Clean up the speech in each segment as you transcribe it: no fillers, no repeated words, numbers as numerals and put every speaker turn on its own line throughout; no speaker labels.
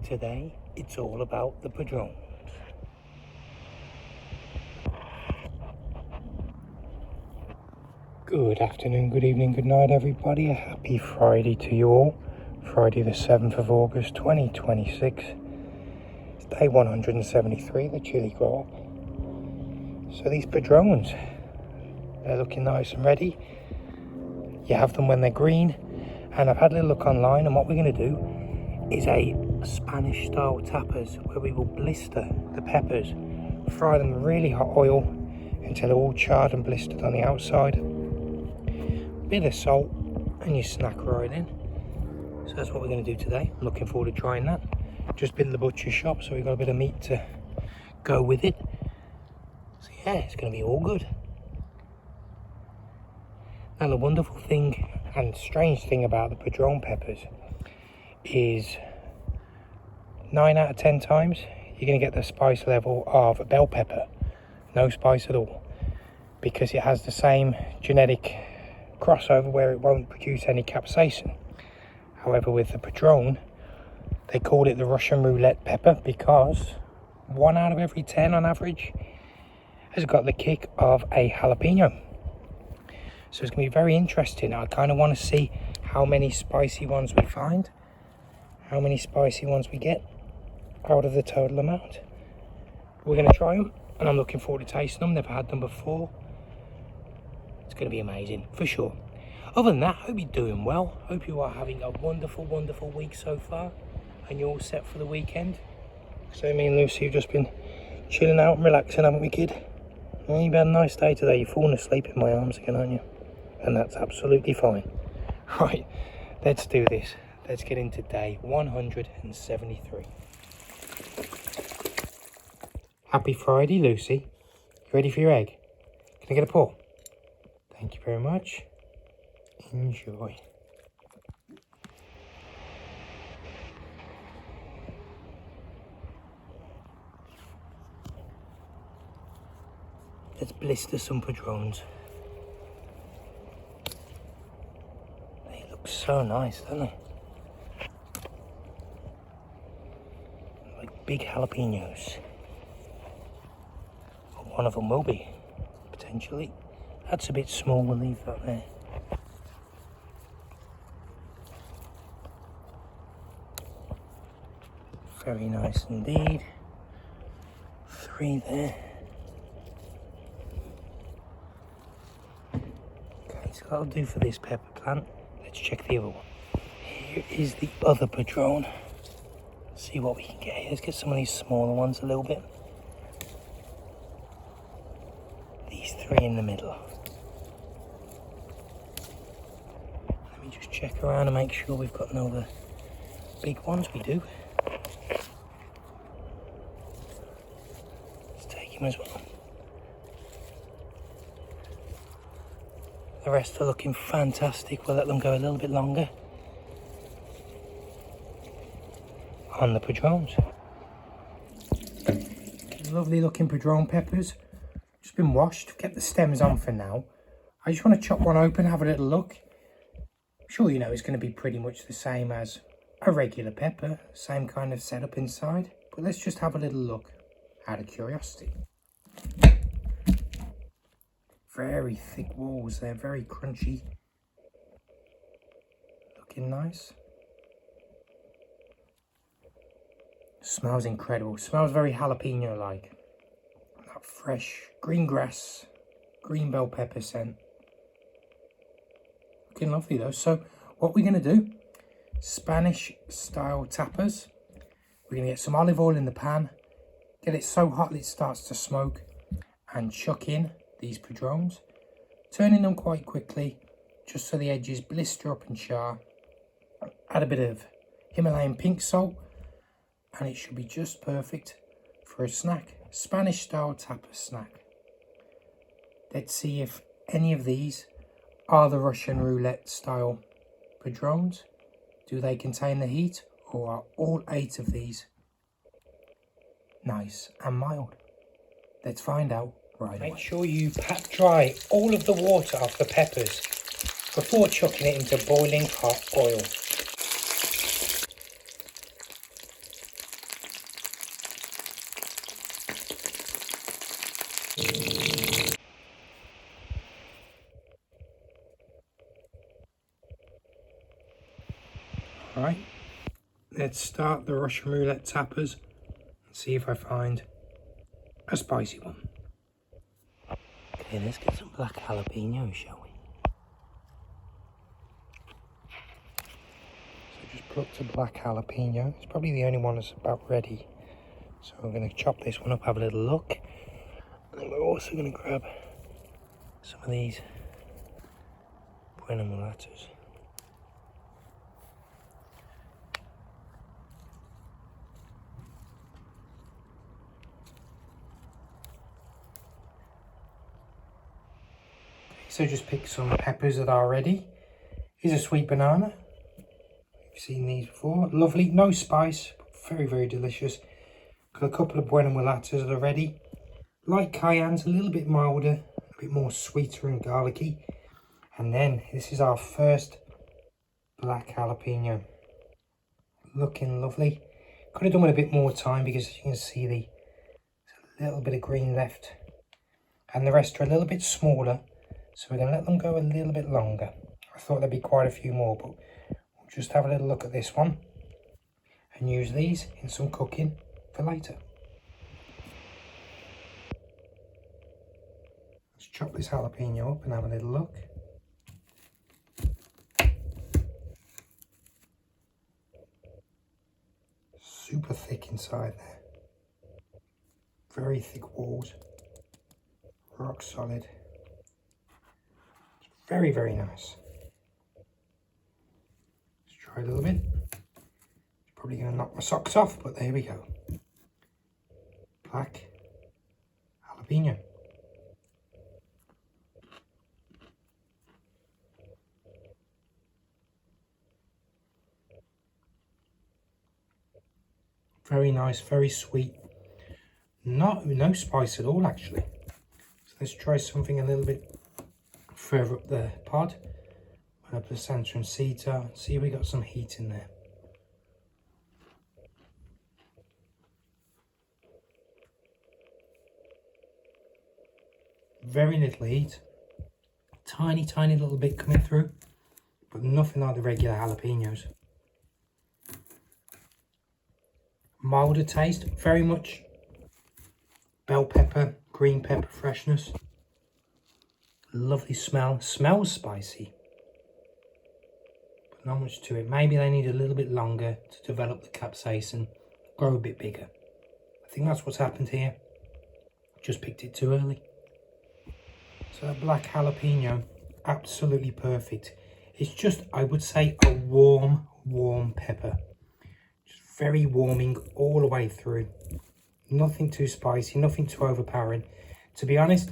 Today, it's all about the Padrón. Good afternoon, good evening, good night everybody. A happy Friday to you all. Friday the 7th of August 2026. It's day 173, the Chilli grow up. So these Padróns, they're looking nice and ready. You have them when they're green. And I've had a little look online, and what we're going to do is a Spanish style tapas where we will blister the peppers, fry them in really hot oil until they're all charred and blistered on the outside. Bit of salt and you snack right in. So that's what we're going to do today. I'm looking forward to trying that. Just been to the butcher shop, so we've got a bit of meat to go with it. So yeah, it's going to be all good. Now the wonderful thing and strange thing about the Padrón peppers is 9 out of 10 times you're going to get the spice level of a bell pepper. No spice at all, because it has the same genetic crossover where it won't produce any capsaicin. However, with the Padrón, they call it the Russian roulette pepper because 1 out of every 10 on average has got the kick of a jalapeno. So it's going to be very interesting. I kind of want to see how many spicy ones we find, how many spicy ones we get out of the total amount. We're going to try them, and I'm looking forward to tasting them. Never had them before. It's going to be amazing, for sure. Other than that, hope you're doing well. Hope you are having a wonderful, wonderful week so far, and you're all set for the weekend. So me and Lucy have just been chilling out and relaxing, haven't we, kid? Well, you've had a nice day today. You're falling asleep in my arms again, aren't you? And that's absolutely fine. Right, let's do this. Let's get into day 173. Happy Friday, Lucy. You ready for your egg? Can I get a pour? Thank you very much. Enjoy. Let's blister some Padróns. They look so nice, don't they? Like big jalapeños. One of them will be, potentially. That's a bit small, we'll leave that there. Very nice indeed. 3 there. Okay, so that'll do for this pepper plant. Let's check the other one. Here is the other Padrón. See what we can get here. Let's get some of these smaller ones a little bit. These 3 in the middle. Let me just check around and make sure we've got no other big ones. We do. Let's take him as well. The rest are looking fantastic. We'll let them go a little bit longer on the Padróns. Lovely looking Padrón peppers. Just been washed. Get the stems on for now. I just want to chop one open, have a little look. I'm sure you know it's going to be pretty much the same as a regular pepper. Same kind of setup inside. But let's just have a little look out of curiosity. Very thick walls there, very crunchy. Looking nice. Smells incredible. Smells very jalapeno-like. That fresh green grass, green bell pepper scent. Looking lovely though. So what we're going to do, Spanish style tapas. We're going to get some olive oil in the pan. Get it so hot that it starts to smoke. And chuck in these Padróns, turning them quite quickly just so the edges blister up and char. Add a bit of Himalayan pink salt and it should be just perfect for a snack. Spanish style tapas snack. Let's see if any of these are the Russian roulette style Padróns. Do they contain the heat, or are all 8 of these nice and mild? Let's find out right away. Make sure you pat dry all of the water off the peppers before chucking it into boiling hot oil. Alright, let's start the Russian roulette tapas and see if I find a spicy one. Okay, let's get some black jalapeno, shall we? So just plucked a black jalapeno. It's probably the only one that's about ready. So I'm going to chop this one up, have a little look. And then we're also going to grab some of these Buena Mulatas. So just pick some peppers that are ready. Here's a sweet banana. You've seen these before. Lovely, no spice, but very, very delicious. Got a couple of Buena Mulatas that are ready. Like cayennes, a little bit milder, a bit more sweeter and garlicky. And then this is our first black jalapeno. Looking lovely. Could have done with a bit more time because as you can see there's a little bit of green left. And the rest are a little bit smaller. So we're going to let them go a little bit longer. I thought there'd be quite a few more, but we'll just have a little look at this one and use these in some cooking for later. Let's chop this jalapeno up and have a little look. Super thick inside there. Very thick walls. Rock solid. Very, very nice. Let's try a little bit. It's probably going to knock my socks off, but there we go. Black jalapeno. Very nice, very sweet. No spice at all, actually. So let's try something a little bit further up the pod, where the placenta and seeds are. See, we got some heat in there. Very little heat, tiny little bit coming through, but nothing like the regular jalapenos. Milder taste, very much bell pepper, green pepper freshness. Lovely smell. Smells spicy, but not much to it. Maybe they need a little bit longer to develop the capsaicin, grow a bit bigger. I think that's what's happened here. Just picked it too early. So that black jalapeno, absolutely perfect. It's just, I would say, a warm pepper. Just very warming all the way through. Nothing too spicy, nothing too overpowering. To be honest,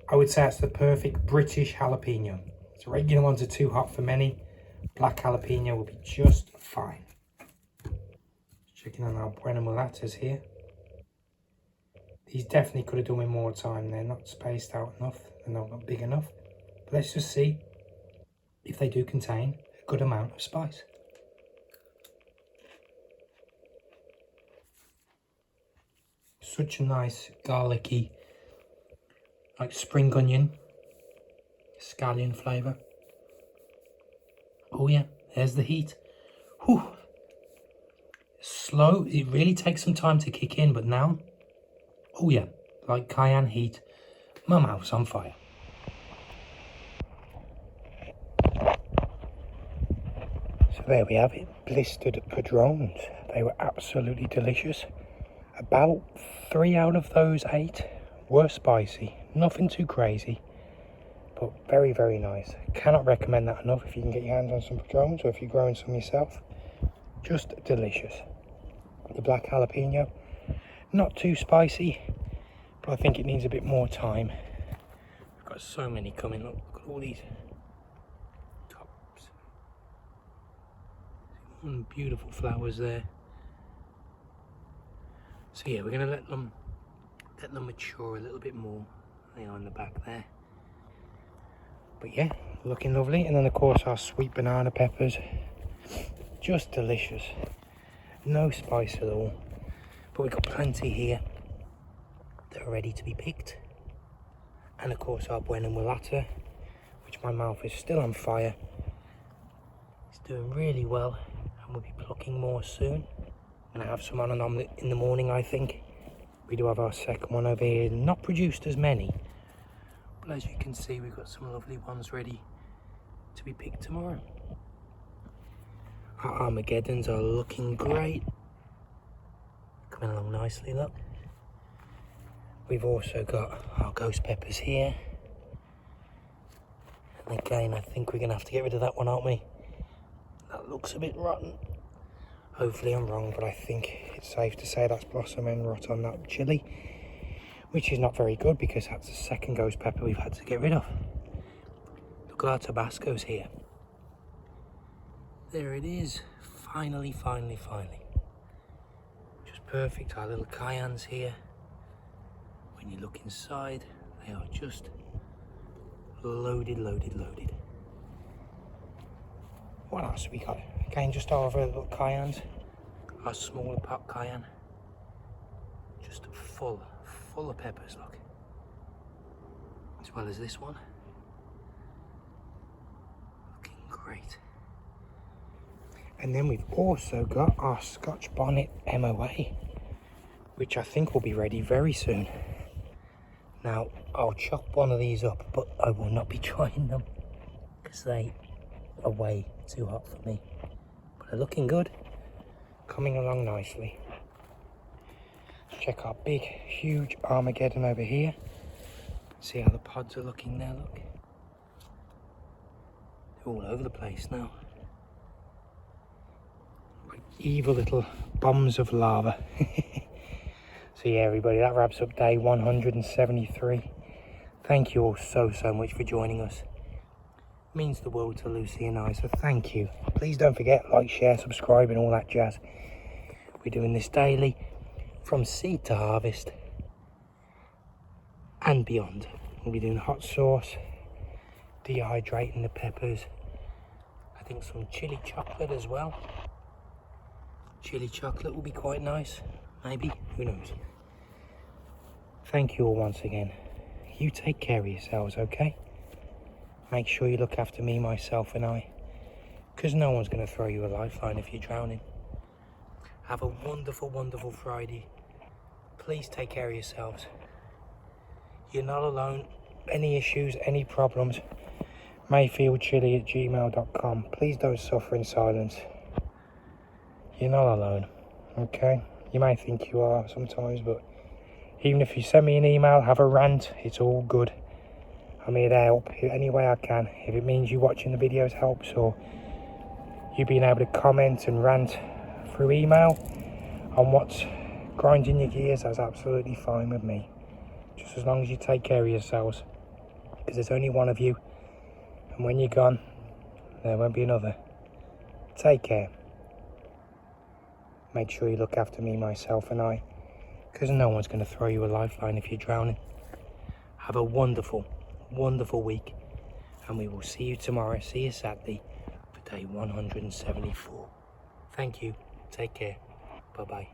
I would say that's the perfect British jalapeno. So regular ones are too hot for many. Black jalapeno will be just fine. Checking on our Buena Mulatas here. These definitely could have done with more time. They're not spaced out enough. They're not big enough. But let's just see if they do contain a good amount of spice. Such a nice garlicky, like spring onion, scallion flavour. Oh yeah, there's the heat. Whew. Slow, it really takes some time to kick in, but now, oh yeah, like cayenne heat, my mouth's on fire. So there we have it, blistered Padrons. They were absolutely delicious. About 3 out of those 8 were spicy. Nothing too crazy, but very, very nice. Cannot recommend that enough if you can get your hands on some Padrons or if you're growing some yourself. Just delicious. The black jalapeno, not too spicy, but I think it needs a bit more time. We've got so many coming. Look at all these tops. Beautiful flowers there. So yeah, we're going to let them mature a little bit more. They are in the back there. But yeah, looking lovely. And then of course our sweet banana peppers. Just delicious. No spice at all. But we've got plenty here that are ready to be picked. And of course our Buena Mulata, which my mouth is still on fire. It's doing really well, and we'll be plucking more soon. I'm going to have some on and on in the morning, I think. We do have our second one over here, not produced as many, but as you can see we've got some lovely ones ready to be picked tomorrow. Our Armageddons are looking great, coming along nicely, look. We've also got our ghost peppers here, and again I think we're going to have to get rid of that one, aren't we? That looks a bit rotten. Hopefully I'm wrong, but I think it's safe to say that's blossom end rot on that chili, which is not very good because that's the second ghost pepper we've had to get rid of. Look at our Tabascos here. There it is, finally. Just perfect. Our little cayennes here. When you look inside, they are just loaded. What else we got? Again, just our other little cayennes. Our smaller pot cayenne. Just full of peppers, look. As well as this one. Looking great. And then we've also got our Scotch bonnet MOA, which I think will be ready very soon. Now, I'll chop one of these up, but I will not be trying them because they are way too hot for me. But they're looking good, coming along nicely. Check our big, huge Armageddon over here. See how the pods are looking there, look. They're all over the place now. Like evil little bombs of lava. So yeah, everybody, that wraps up day 173. Thank you all so much for joining us. It means the world to Lucy and I, so thank you. Please don't forget, like, share, subscribe and all that jazz. We're doing this daily, from seed to harvest and beyond. We'll be doing hot sauce, dehydrating the peppers, I think some chili chocolate as well. Chili chocolate will be quite nice, maybe, who knows. Thank you all once again. You take care of yourselves, okay? Make sure you look after me, myself and I, because no one's going to throw you a lifeline if you're drowning. Have a wonderful Friday. Please take care of yourselves. You're not alone. Any issues, any problems, mayfieldchilli@gmail.com. Please don't suffer in silence. You're not alone, okay? You may think you are sometimes, but even if you send me an email, have a rant, it's all good. I'm here to help any way I can. If it means you watching the videos helps, or you being able to comment and rant through email on what's grinding your gears, that's absolutely fine with me. Just as long as you take care of yourselves, because there's only one of you, and when you're gone, there won't be another. Take care. Make sure you look after me, myself and I, because no one's going to throw you a lifeline if you're drowning. Have a wonderful week, and we will see you tomorrow, see you Saturday for day 174. Thank you. Take care. Bye-bye.